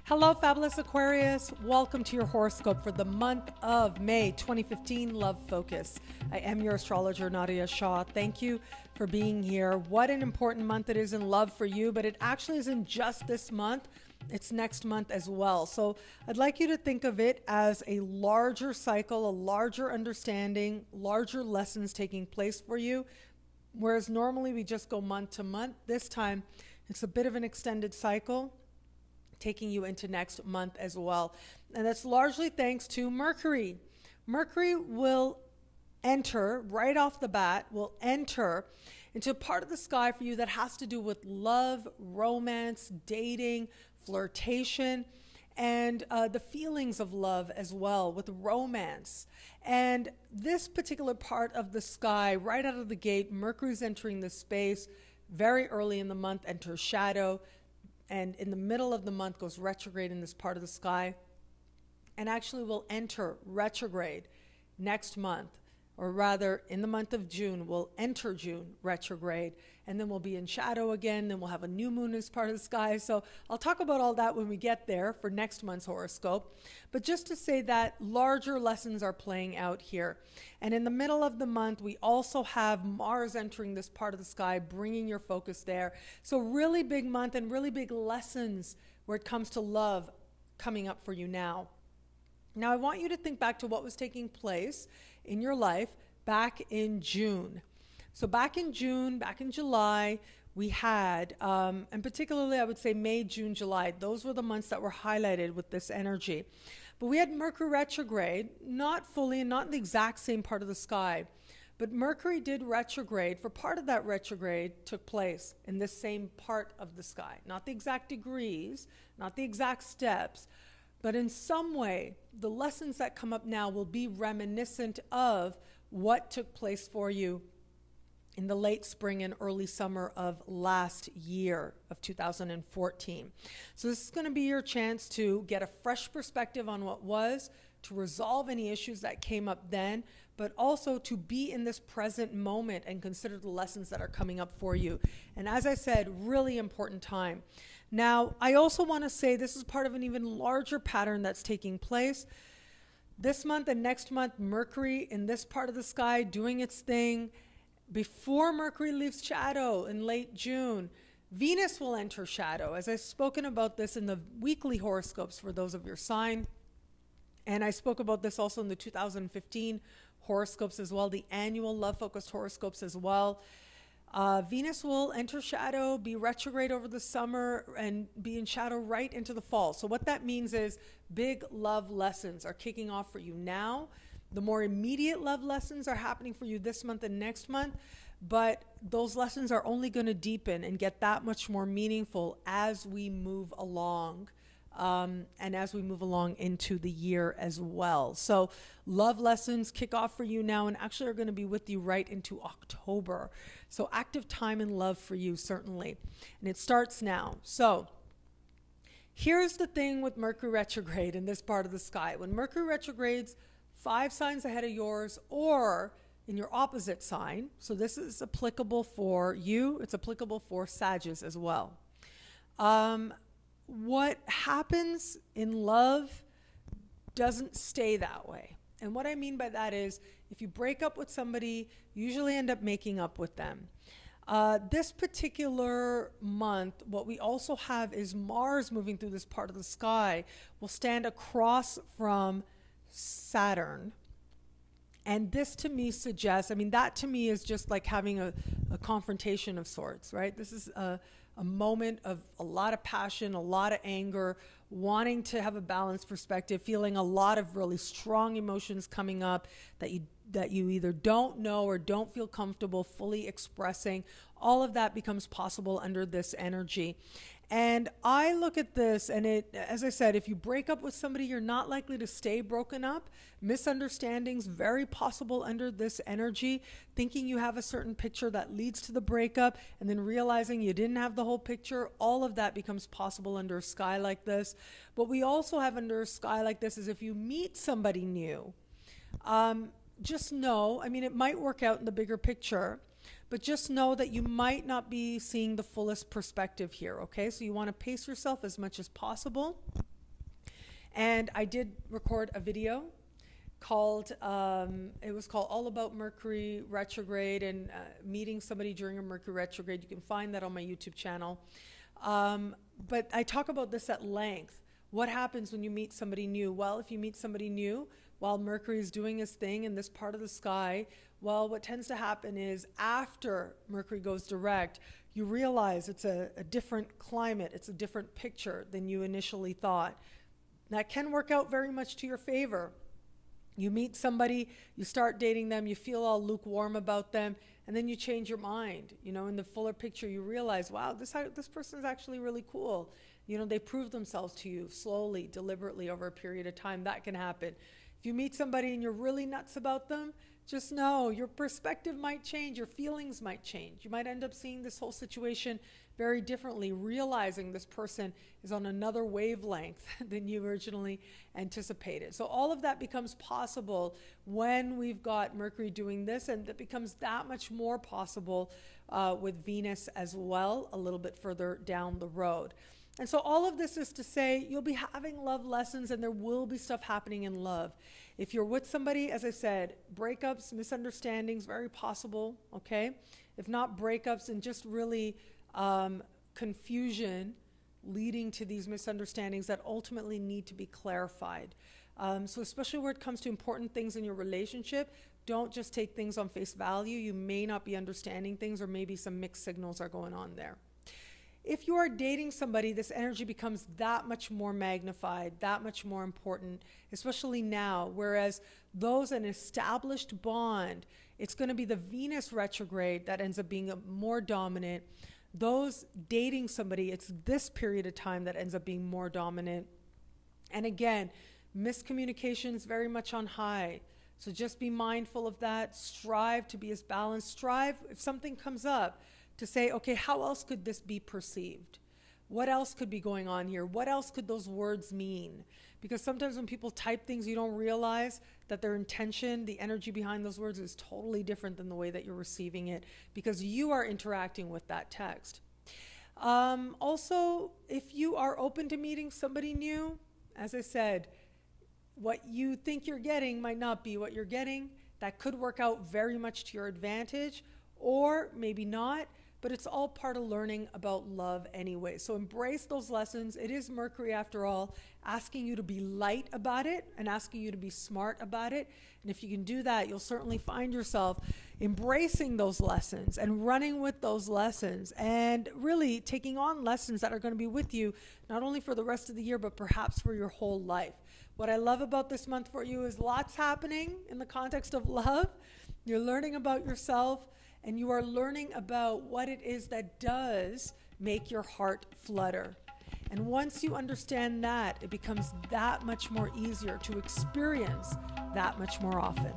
Hello, fabulous Aquarius. Welcome to your horoscope for the month of May 2015, Love Focus. I am your astrologer, Nadiya Shah. Thank you for being here. What an important month it is in love for you, but it actually isn't just this month. It's next month as well. So I'd like you to think of it as a larger cycle, a larger understanding, larger lessons taking place for you. Whereas normally we just go month to month, this time it's a bit of an extended cycle, taking you into next month as well. And that's largely thanks to Mercury. Mercury will enter right off the bat, will enter into a part of the sky for you that has to do with love, romance, dating, flirtation, and the feelings of love as well, with romance. And this particular part of the sky, right out of the gate, Mercury's entering the space very early in the month, enters shadow, and in the middle of the month goes retrograde in this part of the sky, and actually will enter retrograde next month, or rather in the month of June. We'll enter June retrograde, and then we'll be in shadow again. Then we'll have a new moon as part of the sky. So I'll talk about all that when we get there for next month's horoscope. But just to say that larger lessons are playing out here. And in the middle of the month, we also have Mars entering this part of the sky, bringing your focus there. So really big month and really big lessons where it comes to love coming up for you now. Now, I want you to think back to what was taking place in your life back in June. So back in June, back in July, we had, and particularly I would say May, June, July, those were the months that were highlighted with this energy. But we had Mercury retrograde, not fully and not in the exact same part of the sky, but Mercury did retrograde. For part of that retrograde took place in this same part of the sky, not the exact degrees, not the exact steps, but in some way, the lessons that come up now will be reminiscent of what took place for you in the late spring and early summer of last year of 2014. So this is going to be your chance to get a fresh perspective on what was, to resolve any issues that came up then, but also to be in this present moment and consider the lessons that are coming up for you. And as I said, really important time. Now, I also want to say this is part of an even larger pattern that's taking place. This month and next month, Mercury in this part of the sky doing its thing. Before Mercury leaves shadow in late June, Venus will enter shadow. As I've spoken about this in the weekly horoscopes for those of your sign, and I spoke about this also in the 2015 horoscopes as well, the annual love-focused horoscopes as well. Venus will enter shadow, be retrograde over the summer, and be in shadow right into the fall. So what that means is big love lessons are kicking off for you now. The more immediate love lessons are happening for you this month and next month, but those lessons are only going to deepen and get that much more meaningful as we move along. And as we move along into the year as well. So love lessons kick off for you now and actually are going to be with you right into October. So active time and love for you, certainly. And it starts now. So here's the thing with Mercury retrograde in this part of the sky. When Mercury retrogrades 5 signs ahead of yours or in your opposite sign, so this is applicable for you, it's applicable for Sagittarius as well. What happens in love doesn't stay that way. And what I mean by that is if you break up with somebody, you usually end up making up with them. This particular month, what we also have is Mars moving through this part of the sky will stand across from Saturn. And this to me suggests, I mean, that to me is just like having a confrontation of sorts, right? This is a moment of a lot of passion, a lot of anger, wanting to have a balanced perspective, feeling a lot of really strong emotions coming up that you either don't know or don't feel comfortable fully expressing. All of that becomes possible under this energy. And I look at this and it, as I said, if you break up with somebody, you're not likely to stay broken up. Misunderstandings, very possible under this energy, thinking you have a certain picture that leads to the breakup and then realizing you didn't have the whole picture. All of that becomes possible under a sky like this. What we also have under a sky like this is if you meet somebody new, just know, I mean, it might work out in the bigger picture, but just know that you might not be seeing the fullest perspective here, okay? So you want to pace yourself as much as possible. And I did record a video called, it was called All About Mercury Retrograde and meeting somebody during a Mercury retrograde. You can find that on my YouTube channel. But I talk about this at length. What happens when you meet somebody new? Well, if you meet somebody new while Mercury is doing his thing in this part of the sky, well, what tends to happen is after Mercury goes direct, you realize it's a different climate, it's a different picture than you initially thought. That can work out very much to your favor. You meet somebody, you start dating them, you feel all lukewarm about them, and then you change your mind. You know, in the fuller picture, you realize, wow, this person is actually really cool. You know, they prove themselves to you slowly, deliberately over a period of time. That can happen. If you meet somebody and you're really nuts about them, just know your perspective might change, your feelings might change. You might end up seeing this whole situation very differently, realizing this person is on another wavelength than you originally anticipated. So all of that becomes possible when we've got Mercury doing this, and it becomes that much more possible with Venus as well, a little bit further down the road. And so all of this is to say you'll be having love lessons, and there will be stuff happening in love. If you're with somebody, as I said, breakups, misunderstandings, very possible, okay? If not breakups, and just really confusion leading to these misunderstandings that ultimately need to be clarified. So especially where it comes to important things in your relationship, don't just take things on face value. You may not be understanding things, or maybe some mixed signals are going on there. If you are dating somebody, this energy becomes that much more magnified, that much more important, especially now. Whereas those in an established bond, it's going to be the Venus retrograde that ends up being more dominant. Those dating somebody, it's this period of time that ends up being more dominant. And again, miscommunication is very much on high. So just be mindful of that. Strive to be as balanced. Strive, if something comes up, to say, okay, how else could this be perceived? What else could be going on here? What else could those words mean? Because sometimes when people type things, you don't realize that their intention, the energy behind those words is totally different than the way that you're receiving it, because you are interacting with that text. Also, if you are open to meeting somebody new, as I said, what you think you're getting might not be what you're getting. That could work out very much to your advantage, or maybe not. But it's all part of learning about love anyway. So embrace those lessons. It is Mercury, after all, asking you to be light about it and asking you to be smart about it. And if you can do that, you'll certainly find yourself embracing those lessons and running with those lessons, and really taking on lessons that are going to be with you not only for the rest of the year, but perhaps for your whole life. What I love about this month for you is lots happening in the context of love. You're learning about yourself, and you are learning about what it is that does make your heart flutter. And once you understand that, it becomes that much more easier to experience that much more often.